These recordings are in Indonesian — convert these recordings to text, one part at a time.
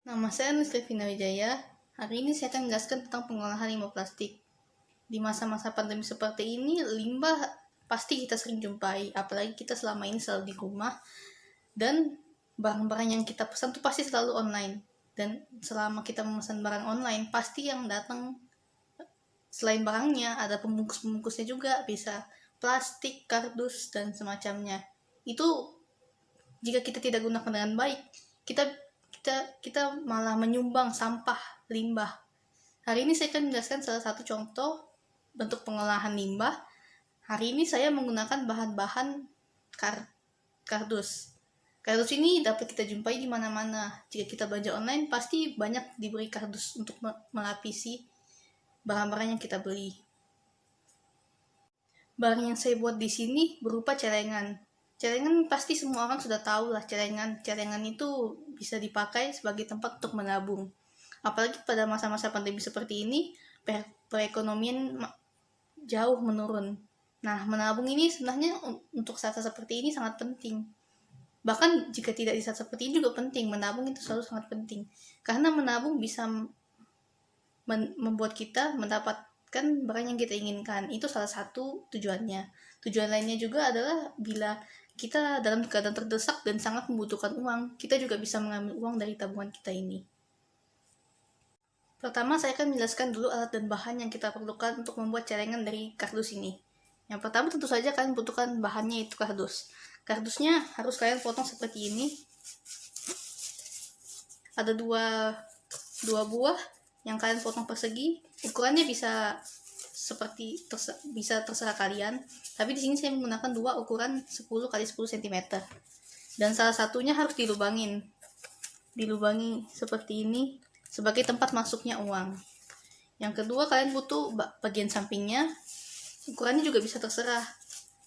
Nama saya Nusri Vina Wijaya. Hari ini saya akan menjelaskan tentang pengolahan limbah plastik. Di masa-masa pandemi seperti ini, limbah pasti kita sering jumpai, apalagi kita selama ini selalu di rumah, dan barang-barang yang kita pesan tuh pasti selalu online. Dan selama kita memesan barang online, pasti yang datang selain barangnya, ada pembungkus-pembungkusnya juga, bisa plastik, kardus, dan semacamnya. Itu jika kita tidak gunakan dengan baik, kita malah menyumbang sampah limbah. Hari ini saya akan menjelaskan salah satu contoh bentuk pengolahan limbah. Hari ini saya menggunakan bahan-bahan kardus. Kardus ini dapat kita jumpai di mana-mana. Jika kita belanja online, pasti banyak diberi kardus untuk melapisi barang-barang yang kita beli. Barang yang saya buat di sini berupa celengan. Celengan pasti semua orang sudah tahu lah celengan. Celengan itu bisa dipakai sebagai tempat untuk menabung. Apalagi pada masa-masa pandemi seperti ini, perekonomian jauh menurun. Nah, menabung ini sebenarnya untuk saat seperti ini sangat penting. Bahkan jika tidak di saat seperti ini juga penting, menabung itu selalu sangat penting. Karena menabung bisa membuat kita mendapatkan barang yang kita inginkan. Itu salah satu tujuannya. Tujuan lainnya juga adalah bila kita dalam keadaan terdesak dan sangat membutuhkan uang, kita juga bisa mengambil uang dari tabungan kita ini. Pertama, saya akan menjelaskan dulu alat dan bahan yang kita perlukan untuk membuat celengan dari kardus ini. Yang pertama tentu saja kalian butuhkan bahannya, itu kardus. Kardusnya harus kalian potong seperti ini. Ada dua buah yang kalian potong persegi. Ukurannya bisa terserah kalian, tapi di sini saya menggunakan dua ukuran 10 x 10 cm, dan salah satunya harus dilubangi seperti ini sebagai tempat masuknya uang. Yang kedua, kalian butuh bagian sampingnya. Ukurannya juga bisa terserah,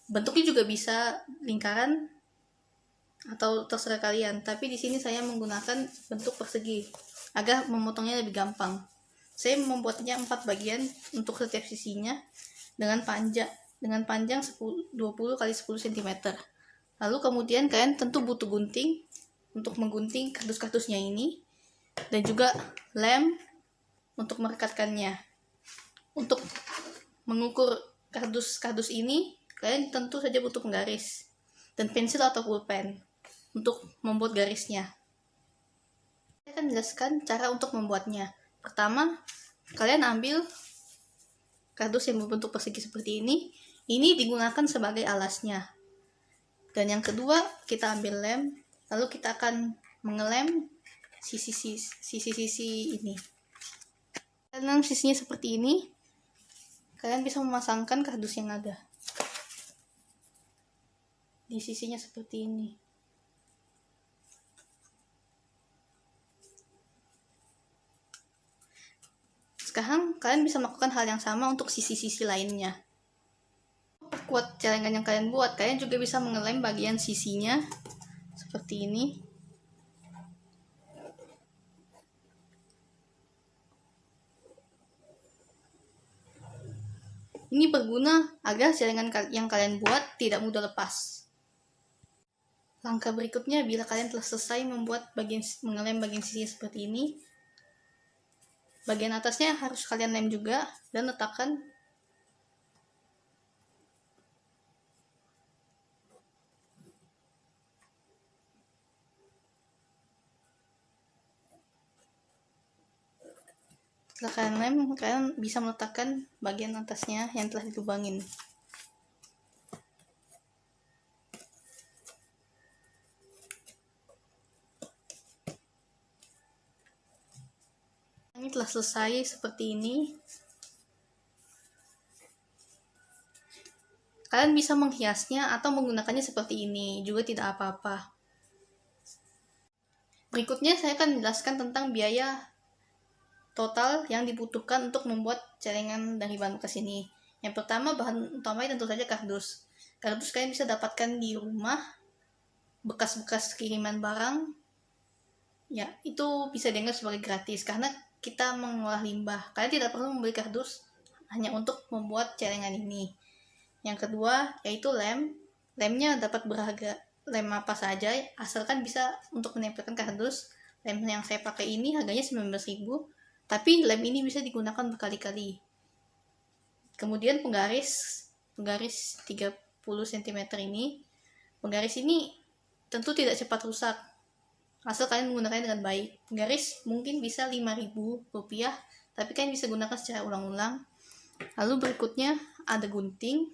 bentuknya juga bisa lingkaran atau terserah kalian, tapi di sini saya menggunakan bentuk persegi agar memotongnya lebih gampang. Saya membuatnya 4 bagian untuk setiap sisinya dengan panjang 20 x 10 cm. Lalu kemudian kalian tentu butuh gunting untuk menggunting kardus-kardusnya ini, dan juga lem untuk merekatkannya. Untuk mengukur kardus-kardus ini, kalian tentu saja butuh penggaris dan pensil atau pulpen untuk membuat garisnya. Saya akan menjelaskan cara untuk membuatnya. Pertama, kalian ambil kardus yang berbentuk persegi seperti ini. Ini digunakan sebagai alasnya. Dan yang kedua, kita ambil lem, lalu kita akan mengelem sisi-sisi ini. Karena sisinya seperti ini, kalian bisa memasangkan kardus yang ada di sisinya seperti ini. Sekarang kalian bisa melakukan hal yang sama untuk sisi-sisi lainnya. Perkuat celengan yang kalian buat, kalian juga bisa mengelem bagian sisinya seperti ini. Ini berguna agar celengan yang kalian buat tidak mudah lepas. Langkah berikutnya, bila kalian telah selesai mengelem bagian sisinya seperti ini, bagian atasnya harus kalian lem juga dan letakkan setelah kalian lem, kalian bisa meletakkan bagian atasnya yang telah dilubangin. Ini telah selesai seperti ini. Kalian bisa menghiasnya atau menggunakannya seperti ini, juga tidak apa-apa. Berikutnya saya akan menjelaskan tentang biaya total yang dibutuhkan untuk membuat celengan dari bahan bekas ini. Yang pertama, bahan utamanya tentu saja kardus. Kardus kalian bisa dapatkan di rumah, bekas-bekas kiriman barang. Ya, itu bisa dianggap sebagai gratis karena kita mengolah limbah. Kalian tidak perlu membeli kardus hanya untuk membuat celengan ini. Yang kedua, yaitu lem. Lemnya dapat berharga lem apa saja, asalkan bisa untuk menempelkan kardus. Lem yang saya pakai ini harganya 19.000, tapi lem ini bisa digunakan berkali-kali. Kemudian penggaris 30 cm ini. Penggaris ini tentu tidak cepat rusak, asal kalian menggunakannya dengan baik. Penggaris mungkin bisa 5.000 rupiah, tapi kalian bisa gunakan secara ulang-ulang. Lalu berikutnya ada gunting.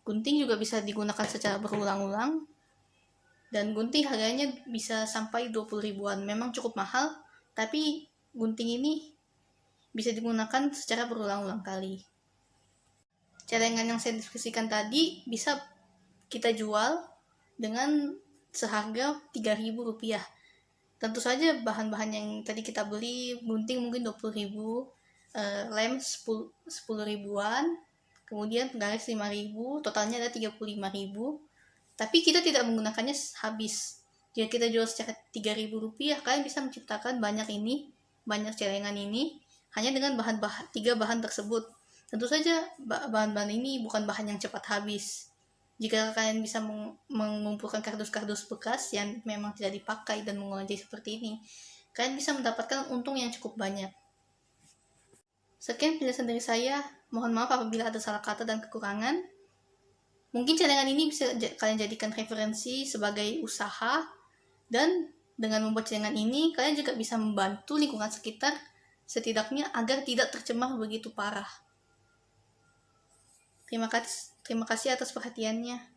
Gunting juga bisa digunakan secara berulang-ulang. Dan gunting harganya bisa sampai 20 ribuan. Memang cukup mahal, tapi gunting ini bisa digunakan secara berulang-ulang kali. Celengan yang saya diskusikan tadi bisa kita jual dengan seharga 3.000 rupiah. Tentu saja bahan-bahan yang tadi kita beli, gunting mungkin 20.000, lem 10 ribuan, kemudian penggaris 5.000, totalnya ada 35.000. Tapi kita tidak menggunakannya habis. Jika kita jual secara 3.000 rupiah, kalian bisa menciptakan banyak celengan ini hanya dengan tiga bahan tersebut. Tentu saja bahan-bahan ini bukan bahan yang cepat habis. Jika kalian bisa mengumpulkan kardus-kardus bekas yang memang tidak dipakai dan mengolah jadi seperti ini, kalian bisa mendapatkan untung yang cukup banyak. Sekian penjelasan dari saya. Mohon maaf apabila ada salah kata dan kekurangan. Mungkin celengan ini bisa kalian jadikan referensi sebagai usaha, dan dengan membuat celengan ini, kalian juga bisa membantu lingkungan sekitar, setidaknya agar tidak tercemar begitu parah. Terima kasih atas perhatiannya.